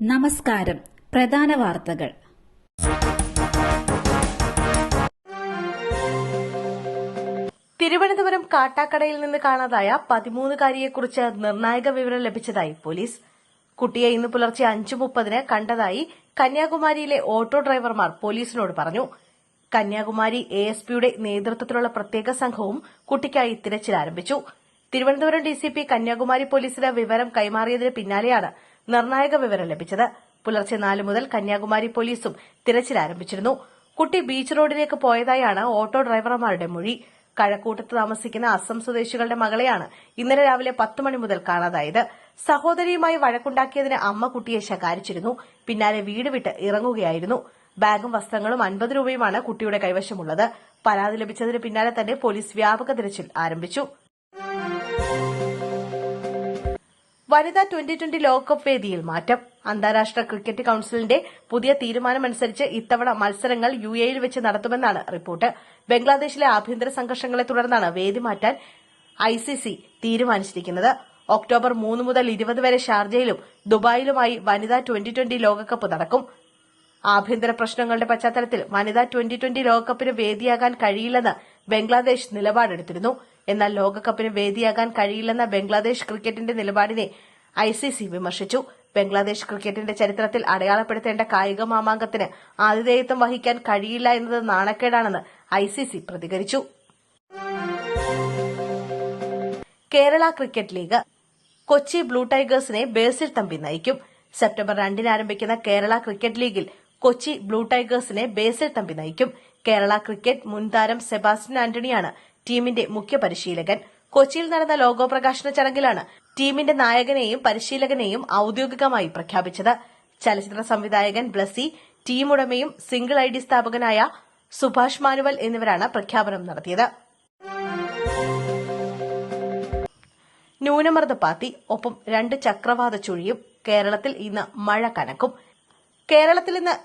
നമസ്കാരം. പ്രധാന വാർത്തകൾ. തിരുവനന്തപുരം കാട്ടാക്കടയിൽ നിന്ന് കാണാതായ 13-കാരിയെക്കുറിച്ച് നിർണായക വിവരം ലഭിച്ചതായി പോലീസ്. കുട്ടിയെ ഇന്ന് പുലർച്ചെ 5:30 കണ്ടതായി കന്യാകുമാരിയിലെ ഓട്ടോ ഡ്രൈവർമാർ പോലീസിനോട് പറഞ്ഞു. കന്യാകുമാരി എഎസ്പിയുടെ നേതൃത്വത്തിലുള്ള പ്രത്യേക സംഘവും കുട്ടിക്കായി തിരച്ചിൽ ആരംഭിച്ചു. തിരുവനന്തപുരം ഡിസിപി കന്യാകുമാരി പോലീസിന് വിവരം കൈമാറിയതിന് പിന്നാലെയാണ് നിർണായക വിവരം ലഭിച്ചത്. പുലർച്ചെ 4 മുതൽ കന്യാകുമാരി പോലീസും തിരച്ചിൽ ആരംഭിച്ചിരുന്നു. കുട്ടി ബീച്ച് റോഡിലേക്ക് പോയതായാണ് ഓട്ടോ ഡ്രൈവർമാരുടെ മൊഴി. കഴക്കൂട്ടത്ത് താമസിക്കുന്ന അസം സ്വദേശികളുടെ മകളെയാണ് ഇന്നലെ രാവിലെ 10 മണി മുതൽ കാണാതായത്. സഹോദരിയുമായി വഴക്കുണ്ടാക്കിയതിന് അമ്മ കുട്ടിയെ ശകാരിച്ചിരുന്നു. പിന്നാലെ വീട് വിട്ട് ഇറങ്ങുകയായിരുന്നു. ബാഗും വസ്ത്രങ്ങളും 50 രൂപയുമാണ് കുട്ടിയുടെ കൈവശമുള്ളത്. പരാതി ലഭിച്ചതിന് പിന്നാലെ തന്നെ പോലീസ് വ്യാപക തിരച്ചിൽ ആരംഭിച്ചു. വനിതാ 2020 ലോകകപ്പ് വേദിയിൽ മാറ്റം. അന്താരാഷ്ട്ര ക്രിക്കറ്റ് കൌൺസിലിന്റെ പുതിയ തീരുമാനമനുസരിച്ച് ഇത്തവണ മത്സരങ്ങൾ യുഎഇയിൽ വെച്ച് നടത്തുമെന്നാണ് റിപ്പോർട്ട്. ബംഗ്ലാദേശിലെ ആഭ്യന്തര സംഘർഷങ്ങളെ തുടർന്നാണ് വേദി മാറ്റാൻ ഐസിസി തീരുമാനിച്ചിരിക്കുന്നത്. ഒക്ടോബർ 3 മുതൽ 20 വരെ ഷാർജയിലും ദുബായിലുമായി വനിതാ 2020 ലോകകപ്പ് നടക്കും. ആഭ്യന്തര പ്രശ്നങ്ങളുടെ പശ്ചാത്തലത്തിൽ വനിതാ 2020 ലോകകപ്പിന് വേദിയാകാൻ കഴിയില്ലെന്ന് ബംഗ്ലാദേശ് നിലപാടെടുത്തിരുന്നു. എന്നാൽ ലോകകപ്പിന് വേദിയാകാൻ കഴിയില്ലെന്ന ബംഗ്ലാദേശ് ക്രിക്കറ്റിന്റെ നിലപാടിനെ ഐസിസി വിമർശിച്ചു. ബംഗ്ലാദേശ് ക്രിക്കറ്റിന്റെ ചരിത്രത്തിൽ അടയാളപ്പെടുത്തേണ്ട കായിക മാമാങ്കത്തിന് ആതിഥേയത്വം വഹിക്കാൻ കഴിയില്ല എന്നത് നാണക്കേടാണെന്ന് ഐസിസി പ്രതികരിച്ചു. Kerala cricket league. Kochi blue ടൈഗേഴ്സിനെ ബേസിൽ തമ്പി നയിക്കും. സെപ്റ്റംബർ 2 ആരംഭിക്കുന്ന കേരള ക്രിക്കറ്റ് ലീഗിൽ കൊച്ചി ബ്ലൂ ടൈഗേഴ്സിനെ ബേസിൽ തമ്പി നയിക്കും. കേരള ക്രിക്കറ്റ് മുൻ താരം സെബാസ്റ്റ്യൻ ആന്റണിയാണ് ടീമിന്റെ മുഖ്യ പരിശീലകൻ. കൊച്ചിയിൽ നടന്ന ലോഗോ പ്രകാശന ചടങ്ങിലാണ് ടീമിന്റെ നായകനെയും പരിശീലകനെയും ഔദ്യോഗികമായി പ്രഖ്യാപിച്ചത്. ചലച്ചിത്ര സംവിധായകൻ ബ്ലസി, ടീം ഉടമയും സിംഗിൾ ഐഡി സ്ഥാപകനായ സുഭാഷ് മാനുവൽ എന്നിവരാണ് പ്രഖ്യാപനം നടത്തിയത്. ന്യൂനമർദ്ദപാത്തി ഒപ്പം 2 ചക്രവാത ചുഴിയും. കേരളത്തിൽ ഇന്ന് മഴ കനക്കും. കേരളത്തിൽ ഇന്ന്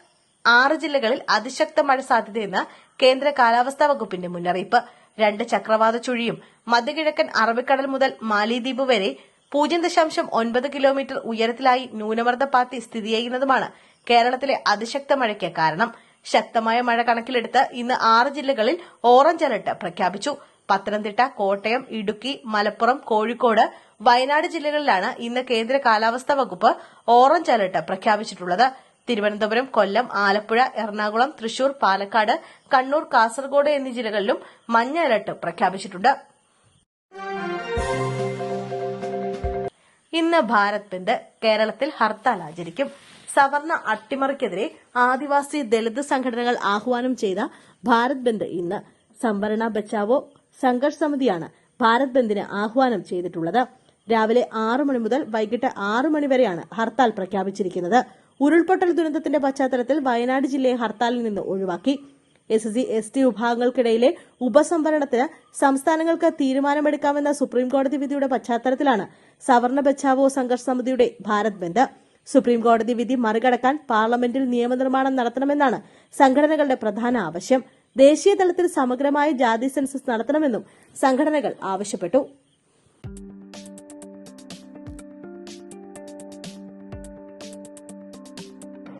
6 ജില്ലകളിൽ അതിശക്ത മഴ സാധ്യതയെന്ന് കേന്ദ്ര കാലാവസ്ഥാ വകുപ്പിന്റെ മുന്നറിയിപ്പ്. 2 ചക്രവാത ചുഴിയും മധ്യകിഴക്കൻ അറബിക്കടൽ മുതൽ മാലിദ്വീപ് വരെ 0.9 കിലോമീറ്റർ ഉയരത്തിലായി ന്യൂനമർദ്ദപാത്തി സ്ഥിതി ചെയ്യുന്നതുമാണ് കേരളത്തിലെ അതിശക്ത മഴയ്ക്ക് കാരണം. ശക്തമായ മഴ കണക്കിലെടുത്ത് ഇന്ന് 6 ജില്ലകളിൽ ഓറഞ്ച് അലർട്ട് പ്രഖ്യാപിച്ചു. പത്തനംതിട്ട, കോട്ടയം, ഇടുക്കി, മലപ്പുറം, കോഴിക്കോട്, വയനാട് ജില്ലകളിലാണ് ഇന്ന് കേന്ദ്ര കാലാവസ്ഥാ വകുപ്പ് ഓറഞ്ച് അലർട്ട് പ്രഖ്യാപിച്ചിട്ടുള്ളത്. തിരുവനന്തപുരം, കൊല്ലം, ആലപ്പുഴ, എറണാകുളം, തൃശൂർ, പാലക്കാട്, കണ്ണൂർ, കാസർഗോഡ് എന്നീ ജില്ലകളിലും മഞ്ഞ അലർട്ട് പ്രഖ്യാപിച്ചിട്ടുണ്ട്. ഇന്ന് ഭാരത് ബന്ദ്. കേരളത്തിൽ ഹർത്താൽ ആചരിക്കും. സവർണ അട്ടിമറിക്കെതിരെ ആദിവാസി ദളിത് സംഘടനകൾ ആഹ്വാനം ചെയ്ത ഭാരത് ബന്ദ് ഇന്ന്. സംവരണ ബച്ചാവോ സംഘർഷ് സമിതിയാണ് ഭാരത് ബന്ദിന് ആഹ്വാനം ചെയ്തിട്ടുള്ളത്. രാവിലെ 6 മണി മുതൽ വൈകിട്ട് 6 മണി വരെയാണ് ഹർത്താൽ പ്രഖ്യാപിച്ചിരിക്കുന്നത്. ഉരുൾപൊട്ടൽ ദുരന്തത്തിന്റെ പശ്ചാത്തലത്തിൽ വയനാട് ജില്ലയെ ഹർത്താലിൽ നിന്ന് ഒഴിവാക്കി. SC, ST വിഭാഗങ്ങൾക്കിടയിലെ ഉപസംവരണത്തിന് സംസ്ഥാനങ്ങൾക്ക് തീരുമാനമെടുക്കാമെന്ന സുപ്രീംകോടതി വിധിയുടെ പശ്ചാത്തലത്തിലാണ് സവർണ ബച്ചാവോ സംഘർഷ് സമിതിയുടെ ഭാരത് ബന്ദ്. സുപ്രീംകോടതി വിധി മറികടക്കാൻ പാർലമെന്റിൽ നിയമനിർമ്മാണം നടത്തണമെന്നാണ് സംഘടനകളുടെ പ്രധാന ആവശ്യം. ദേശീയ തലത്തിൽ സമഗ്രമായ ജാതി സെൻസസ് നടത്തണമെന്നും സംഘടനകൾ ആവശ്യപ്പെട്ടു.